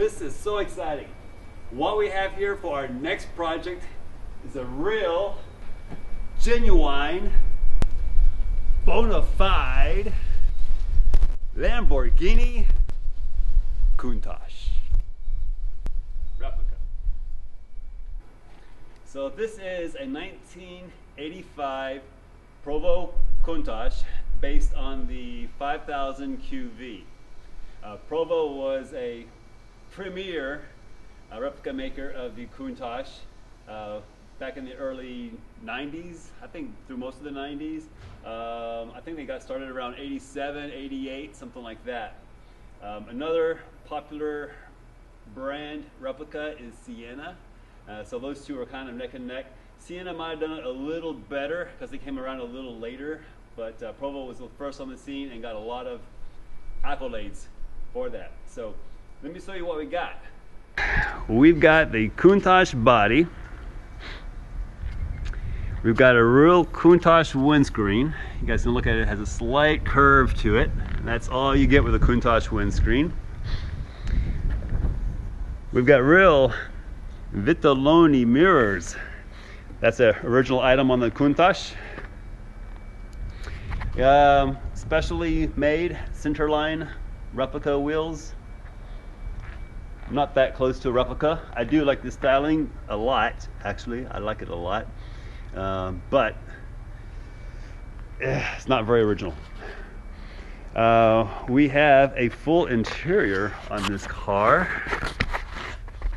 This is so exciting. What we have here for our next project is a real, genuine, bona fide Lamborghini Countach replica. So this is a 1985 Provo Countach based on the 5000 QV. Provo was a premier replica maker of the Countach back in the early 90s, I think through most of the 90s. I think they got started around 87, 88, something like that. Another popular brand replica is Sienna. So those two are kind of neck and neck. Sienna might have done it a little better because they came around a little later, but Provo was the first on the scene and got a lot of accolades for that. So let me show you what we got. We've got the Countach body. We've got a real Countach windscreen. You guys can look at it, it has a slight curve to it. That's all you get with a Countach windscreen. We've got real Vitelloni mirrors. That's an original item on the Countach. Specially made centerline replica wheels. Not that close to a replica. I do like this styling a lot, actually. I like it a lot. But it's not very original. We have a full interior on this car.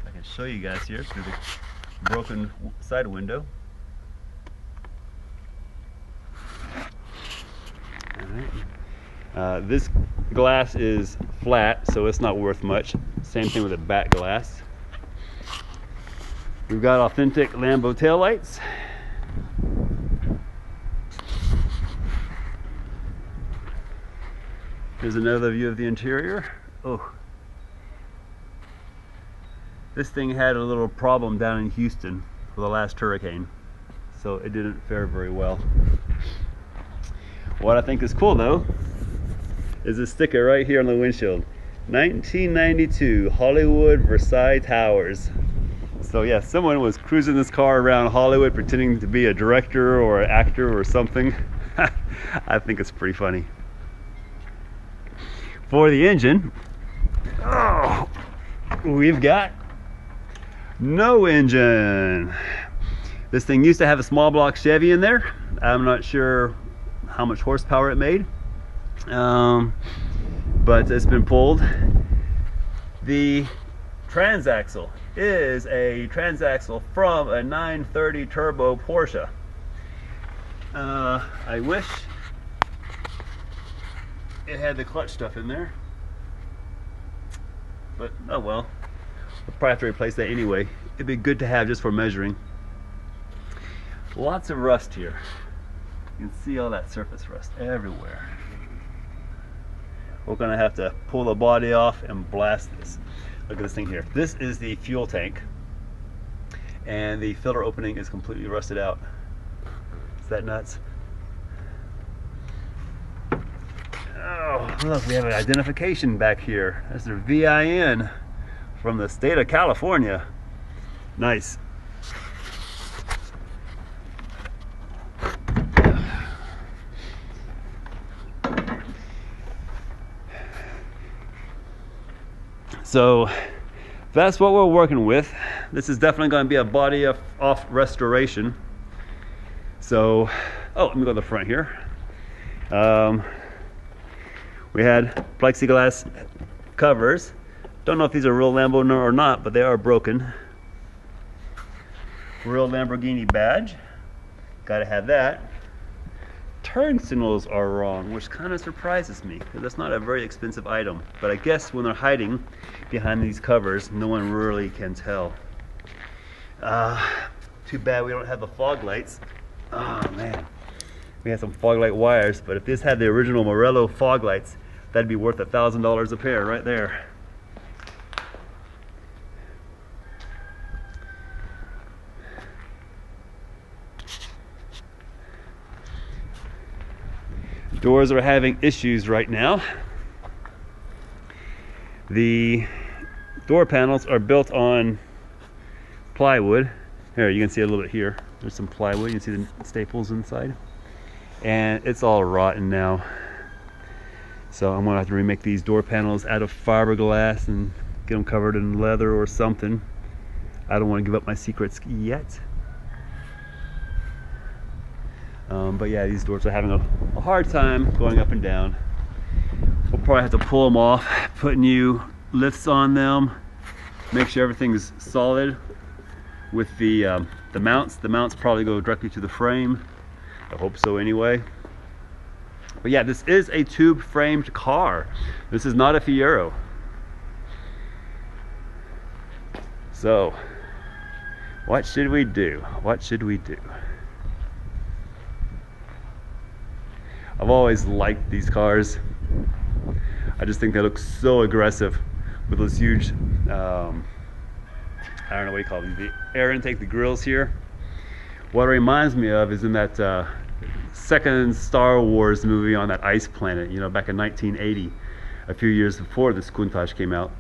I can show you guys here through the broken side window. This glass is flat, so it's not worth much. Same thing with the back glass. We've got authentic Lambo taillights. Here's another view of the interior. Oh, this thing had a little problem down in Houston for the last hurricane, so it didn't fare very well. What I think is cool though is a sticker right here on the windshield. 1992 Hollywood Versailles Towers. So yeah, someone was cruising this car around Hollywood pretending to be a director or an actor or something. I think it's pretty funny. For the engine, oh, we've got no engine. This thing used to have a small block Chevy in there. I'm not sure how much horsepower it made, but it's been pulled. The transaxle is a transaxle from a 930 turbo Porsche. I wish it had the clutch stuff in there, but oh well, we'll probably have to replace that anyway. It'd be good to have just for measuring. Lots of rust here. You can see all that surface rust everywhere. We're gonna have to pull the body off and blast this. Look at this thing here. This is the fuel tank, and the filter opening is completely rusted out. Is that nuts? Oh, look, we have an identification back here. That's their VIN from the state of California. Nice. So that's what we're working with. This is definitely going to be a body off restoration. So, oh, let me go to the front here. We had plexiglass covers. Don't know if these are real Lambo or not, but they are broken. Real Lamborghini badge. Gotta have that. Turn signals are wrong, which kind of surprises me because that's not a very expensive item. But I guess when they're hiding behind these covers, no one really can tell. Too bad we don't have the fog lights. Oh man, we have some fog light wires, but if this had the original Morello fog lights, that'd be worth $1,000 a pair right there. Doors are having issues right now. The door panels are built on plywood. Here, you can see a little bit here. There's some plywood. You can see the staples inside. And it's all rotten now. So I'm gonna have to remake these door panels out of fiberglass and get them covered in leather or something. I don't want to give up my secrets yet. But yeah, these doors are having a hard time going up and down. We'll probably have to pull them off, put new lifts on them, make sure everything's solid with the mounts. The mounts probably go directly to the frame. I hope so anyway. But yeah, this is a tube framed car. This is not a Fiero. So, what should we do? What should we do? I've always liked these cars. I just think they look so aggressive with those huge, I don't know what you call these, the air intake, the grills here. What it reminds me of is in that second Star Wars movie on that ice planet, you know, back in 1980, a few years before this Countach came out.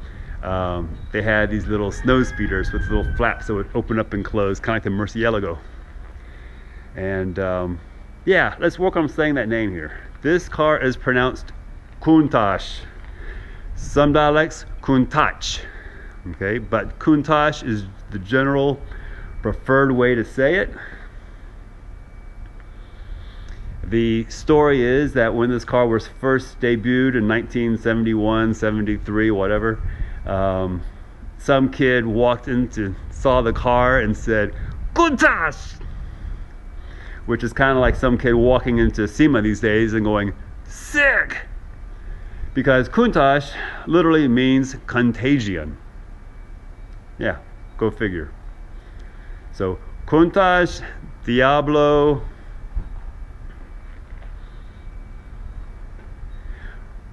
They had these little snow speeders with little flaps that would open up and close, kind of like the Murcielago. And yeah, let's work on saying that name here. This car is pronounced Countach. Some dialects, Countach. Okay, but Countach is the general preferred way to say it. The story is that when this car was first debuted in 1971, 73, whatever, some kid walked saw the car and said, Countach! Which is kind of like some kid walking into SEMA these days and going, sick! Because Countach literally means contagion. Yeah, go figure. So, Countach, Diablo,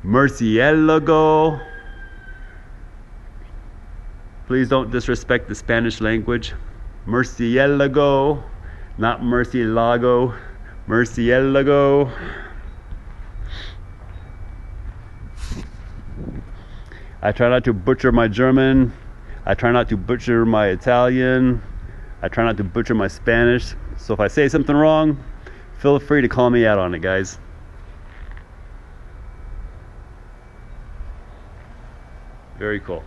Murcielago. Please don't disrespect the Spanish language. Murcielago. Not Murcielago, Murcielago. I try not to butcher my German. I try not to butcher my Italian. I try not to butcher my Spanish. So if I say something wrong, feel free to call me out on it, guys. Very cool.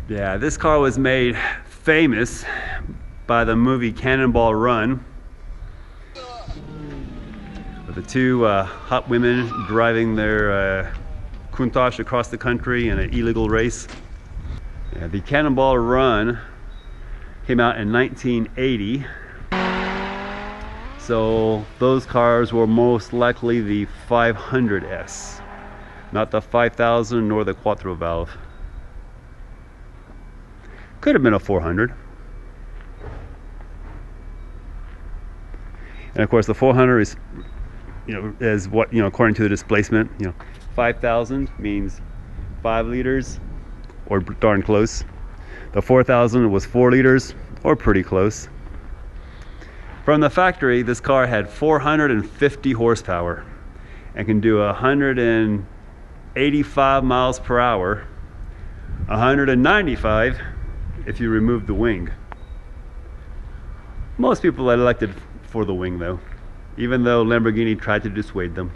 Yeah, this car was made famous by the movie Cannonball Run, with the two hot women driving their Countach across the country in an illegal race. Yeah, the Cannonball Run came out in 1980, so those cars were most likely the 500S, not the 5000 nor the Quattro valve. Could have been a 400. And of course the 400 is, is what, according to the displacement, 5,000 means 5 liters or darn close. The 4,000 was 4 liters or pretty close. From the factory, this car had 450 horsepower and can do 185 miles per hour, 195 if you remove the wing. Most people elected for the wing though, even though Lamborghini tried to dissuade them.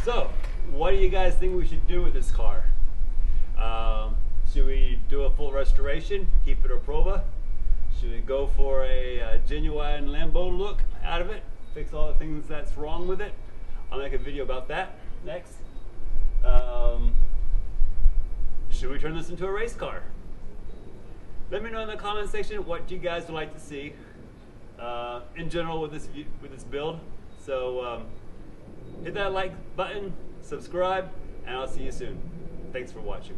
So, what do you guys think we should do with this car? Should we do a full restoration, keep it a prova? Should we go for a genuine Lambo look out of it, fix all the things that's wrong with it? I'll make a video about that next. Should we turn this into a race car? Let me know in the comment section what you guys would like to see in general with this build. So hit that like button, subscribe, and I'll see you soon. Thanks for watching.